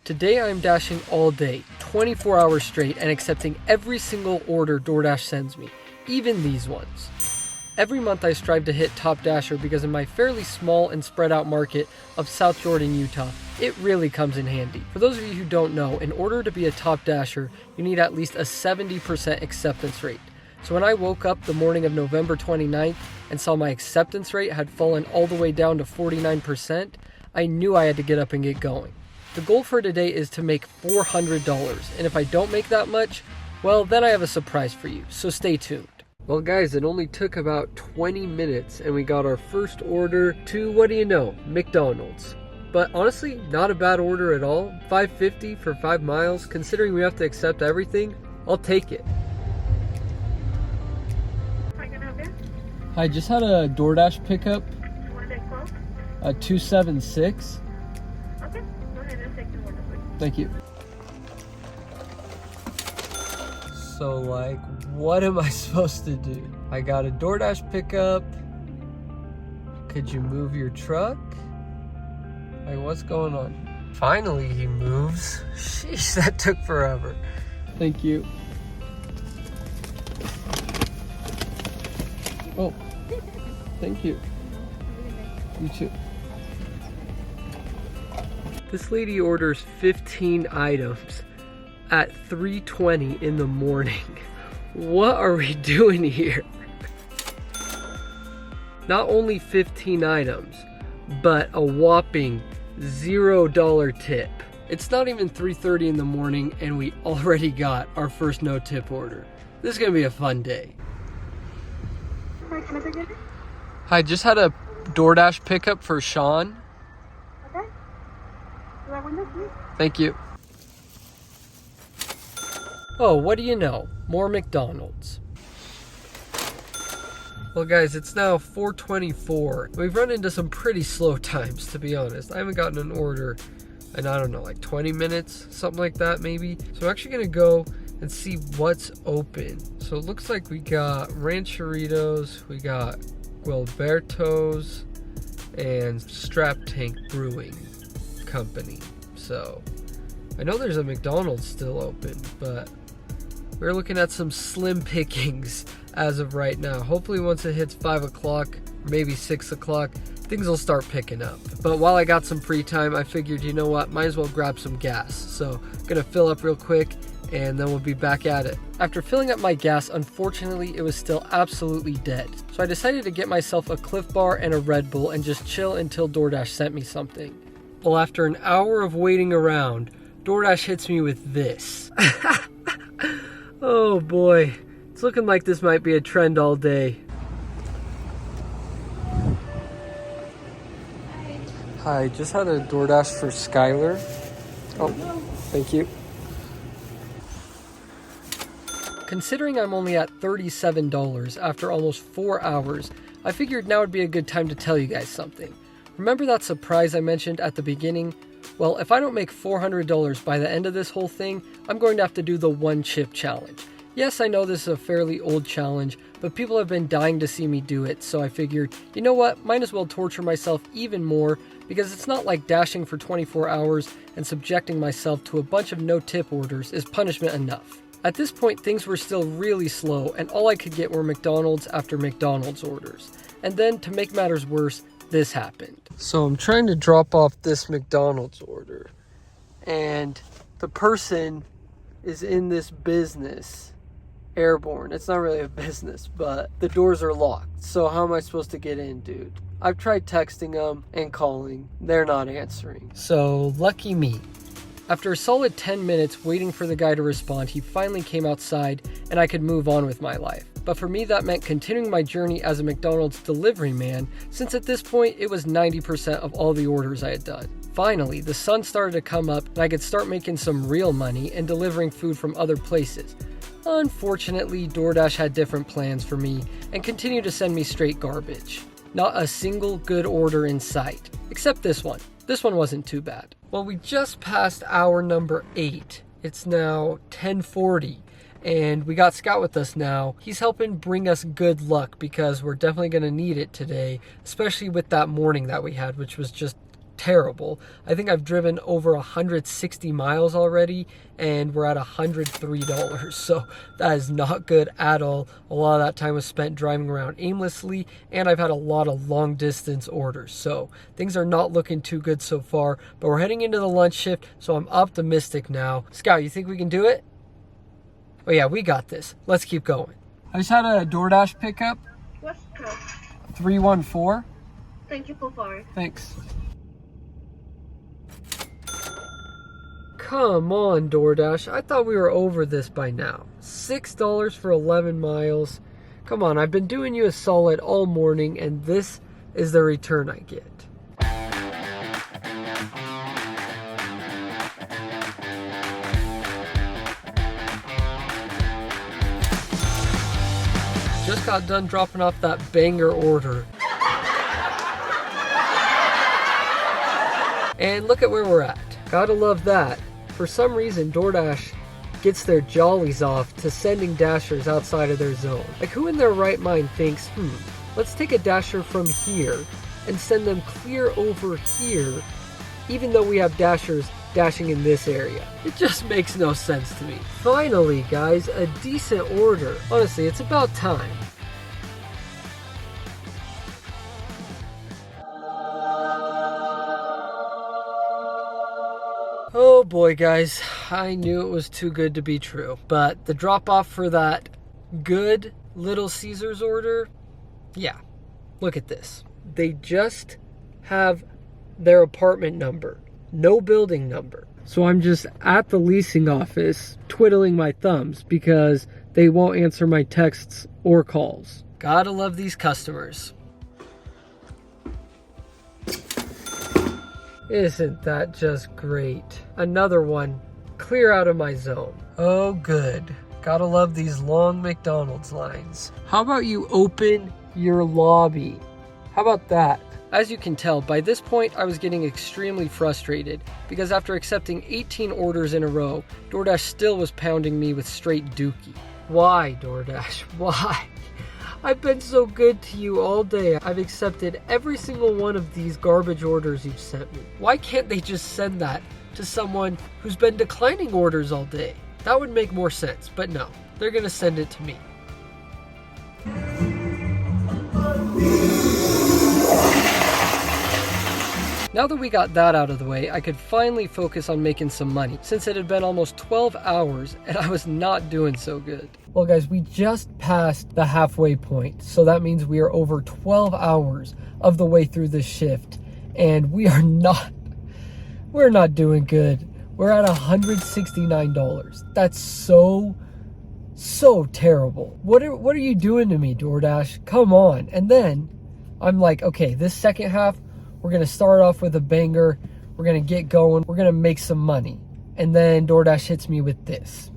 Today I'm dashing all day, 24 hours straight, and accepting every single order DoorDash sends me, even these ones. Every month I strive to hit Top Dasher because in my fairly small and spread out market of South Jordan, Utah, it really comes in handy. For those of you who don't know, in order to be a Top Dasher, you need at least a 70% acceptance rate. So when I woke up the morning of November 29th and saw my acceptance rate had fallen all the way down to 49%, I knew I had to get up and get going. The goal for today is to make $400, and if I don't make that much, well, then I have a surprise for you, so stay tuned. Well guys, it only took about 20 minutes and we got our first order to, what do you know, McDonald's. But honestly, not a bad order at all. $5.50 for 5 miles, considering we have to accept everything, I'll take it. I just had a DoorDash pickup. A 276. Okay, go ahead and take the order, please. Thank you. So like, what am I supposed to do? I got a DoorDash pickup. Could you move your truck? Like, what's going on? Finally he moves. Sheesh, that took forever. Thank you. Oh, thank you. You too. This lady orders 15 items at 3:20 in the morning. What are we doing here? Not only 15 items, but a whopping $0 tip. It's not even 3:30 in the morning and we already got our first no tip order. This is gonna be a fun day. Hi, can I take it? I just had a DoorDash pickup for Sean. Okay. Right window, please. Thank you. Oh, what do you know? More McDonald's. Well guys, it's now 4:24. We've run into some pretty slow times, to be honest. I haven't gotten an order in, I don't know, like 20 minutes, something like that maybe. So I'm actually gonna go and see what's open. So it looks like we got Rancheritos, we got Gualberto's, and Strap Tank Brewing Company. So I know there's a McDonald's still open, but we're looking at some slim pickings as of right now. Hopefully once it hits 5 o'clock, maybe 6 o'clock, things will start picking up. But while I got some free time, I figured, you know what, might as well grab some gas. So I'm gonna fill up real quick and then we'll be back at it. After filling up my gas, unfortunately, it was still absolutely dead. So I decided to get myself a Cliff Bar and a Red Bull and just chill until DoorDash sent me something. Well, after an hour of waiting around, DoorDash hits me with this. Oh boy, it's looking like this might be a trend all day. Hi, just had a DoorDash for Skylar. Oh, thank you. Considering I'm only at $37 after almost 4 hours, I figured now would be a good time to tell you guys something. Remember that surprise I mentioned at the beginning? Well, if I don't make $400 by the end of this whole thing, I'm going to have to do the one chip challenge. Yes, I know this is a fairly old challenge, but people have been dying to see me do it, so I figured, you know what, might as well torture myself even more, because it's not like dashing for 24 hours and subjecting myself to a bunch of no-tip orders is punishment enough. At this point, things were still really slow, and all I could get were McDonald's after McDonald's orders. And then, to make matters worse, this happened. So I'm trying to drop off this McDonald's order, and the person is in this business, Airborne. It's not really a business, but the doors are locked. So how am I supposed to get in, dude? I've tried texting them and calling. They're not answering. So lucky me. After a solid 10 minutes waiting for the guy to respond, he finally came outside and I could move on with my life. But for me, that meant continuing my journey as a McDonald's delivery man, since at this point, it was 90% of all the orders I had done. Finally, the sun started to come up and I could start making some real money and delivering food from other places. Unfortunately, DoorDash had different plans for me and continued to send me straight garbage. Not a single good order in sight, except this one. This one wasn't too bad. Well, we just passed hour number 8. It's now 10:40, and we got Scott with us now. He's helping bring us good luck because we're definitely going to need it today, especially with that morning that we had, which was just terrible. I think I've driven over 160 miles already, and we're at $103. So that is not good at all. A lot of that time was spent driving around aimlessly, and I've had a lot of long distance orders. So things are not looking too good so far, but we're heading into the lunch shift, so I'm optimistic now. Scout, you think we can do it? Oh yeah, we got this. Let's keep going. I just had a DoorDash pickup. What's the code? 314. Thank you so far. Thanks. Come on, DoorDash. I thought we were over this by now. $6 for 11 miles. Come on, I've been doing you a solid all morning, and this is the return I get. Just got done dropping off that banger order. And look at where we're at. Gotta love that. For some reason, DoorDash gets their jollies off to sending Dashers outside of their zone. Like, who in their right mind thinks, let's take a Dasher from here and send them clear over here, even though we have Dashers dashing in this area? It just makes no sense to me. Finally, guys, a decent order. Honestly, it's about time. Oh boy, guys, I knew it was too good to be true. But the drop off for that good Little Caesars order, yeah, look at this. They just have their apartment number, no building number. So I'm just at the leasing office twiddling my thumbs because they won't answer my texts or calls. Gotta love these customers. Isn't that just great? Another one clear out of my zone. Oh good. Gotta love these long McDonald's lines. How about you open your lobby? How about that? As you can tell, by this point I was getting extremely frustrated because after accepting 18 orders in a row, DoorDash still was pounding me with straight dookie. Why, DoorDash? Why? I've been so good to you all day. I've accepted every single one of these garbage orders you've sent me. Why can't they just send that to someone who's been declining orders all day? That would make more sense, but no, they're gonna send it to me. Now that we got that out of the way, I could finally focus on making some money, since it had been almost 12 hours and I was not doing so good. Well guys, we just passed the halfway point, so that means we are over 12 hours of the way through this shift, and we're not doing good. We're at $169. That's so terrible. What are you doing to me, DoorDash? Come on. And then I'm like, okay, this second half, we're going to start off with a banger. We're going to get going. We're going to make some money. And then DoorDash hits me with this.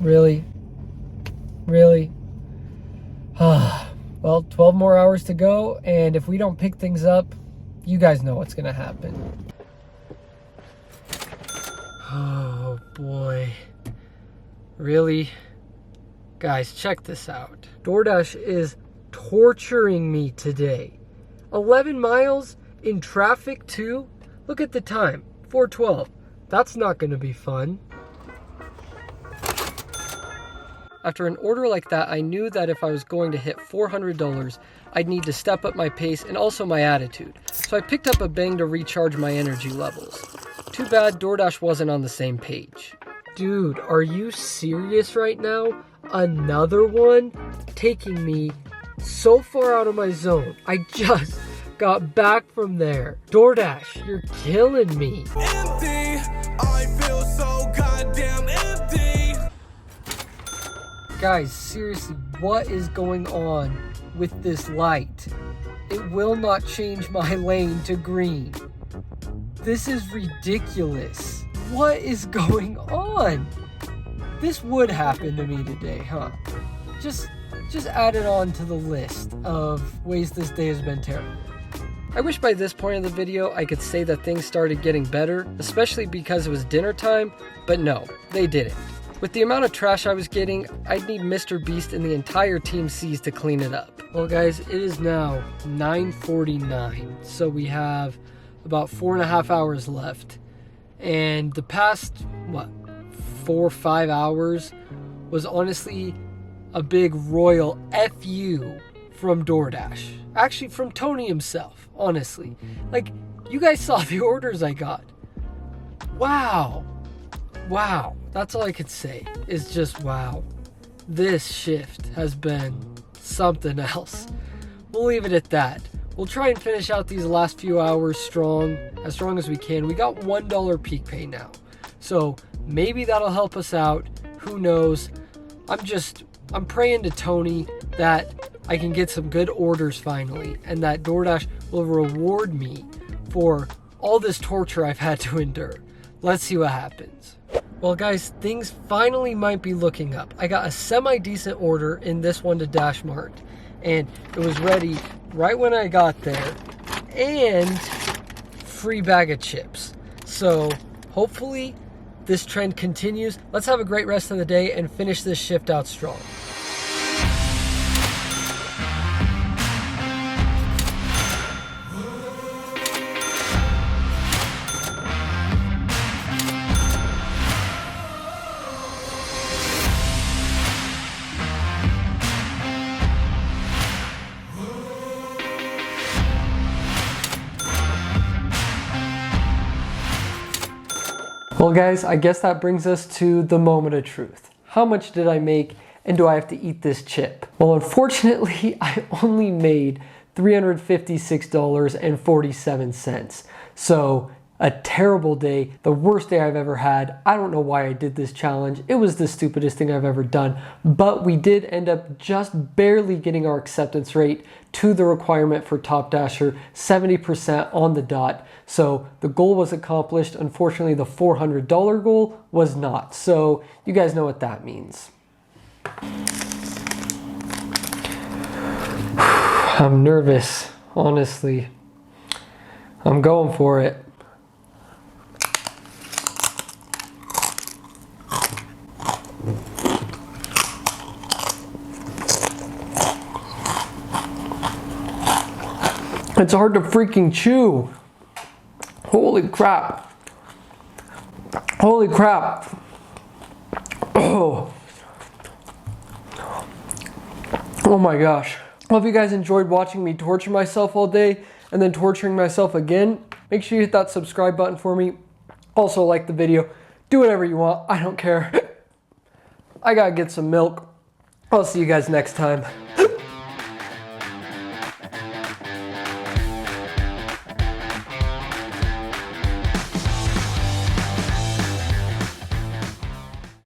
Really? Really? Well, 12 more hours to go. And if we don't pick things up, you guys know what's going to happen. Oh, boy. Really? Guys, check this out. DoorDash is torturing me today. 11 miles in traffic too? Look at the time, 4:12. That's not gonna be fun. After an order like that, I knew that if I was going to hit $400, I'd need to step up my pace and also my attitude. So I picked up a bang to recharge my energy levels. Too bad DoorDash wasn't on the same page. Dude, are you serious right now? Another one? Taking me so far out of my zone. I just got back from there. DoorDash, you're killing me. Empty. I feel so goddamn empty. Guys, seriously, what is going on with this light? It will not change my lane to green. This is ridiculous. What is going on? This would happen to me today, huh? Just add it on to the list of ways this day has been terrible. I wish by this point of the video I could say that things started getting better, especially because it was dinner time, but no, they didn't. With the amount of trash I was getting, I'd need Mr. Beast and the entire Team C's to clean it up. Well guys, it is now 9:49, so we have about 4.5 hours left. And the past, 4 or 5 hours was honestly a big royal FU from DoorDash. Actually, from Tony himself, honestly. Like, you guys saw the orders I got. Wow. Wow. That's all I could say, is just wow. This shift has been something else. We'll leave it at that. We'll try and finish out these last few hours strong as we can. We got $1 peak pay now. So maybe that'll help us out. Who knows? I'm praying to Tony that I can get some good orders finally, and that DoorDash will reward me for all this torture I've had to endure. Let's see what happens. Well guys, things finally might be looking up. I got a semi-decent order in this one to Dash Mart, and it was ready right when I got there, and free bag of chips. So hopefully this trend continues. Let's have a great rest of the day and finish this shift out strong. Well guys, I guess that brings us to the moment of truth. How much did I make, and do I have to eat this chip? Well, unfortunately, I only made $356.47. So a terrible day, the worst day I've ever had. I don't know why I did this challenge. It was the stupidest thing I've ever done, but we did end up just barely getting our acceptance rate to the requirement for Top Dasher, 70% on the dot. So the goal was accomplished. Unfortunately, the $400 goal was not. So you guys know what that means. I'm nervous, honestly. I'm going for it. It's hard to freaking chew. Holy crap. Holy crap. Oh. Oh my gosh. Well, if you guys enjoyed watching me torture myself all day and then torturing myself again, make sure you hit that subscribe button for me. Also like the video. Do whatever you want. I don't care. I gotta get some milk. I'll see you guys next time.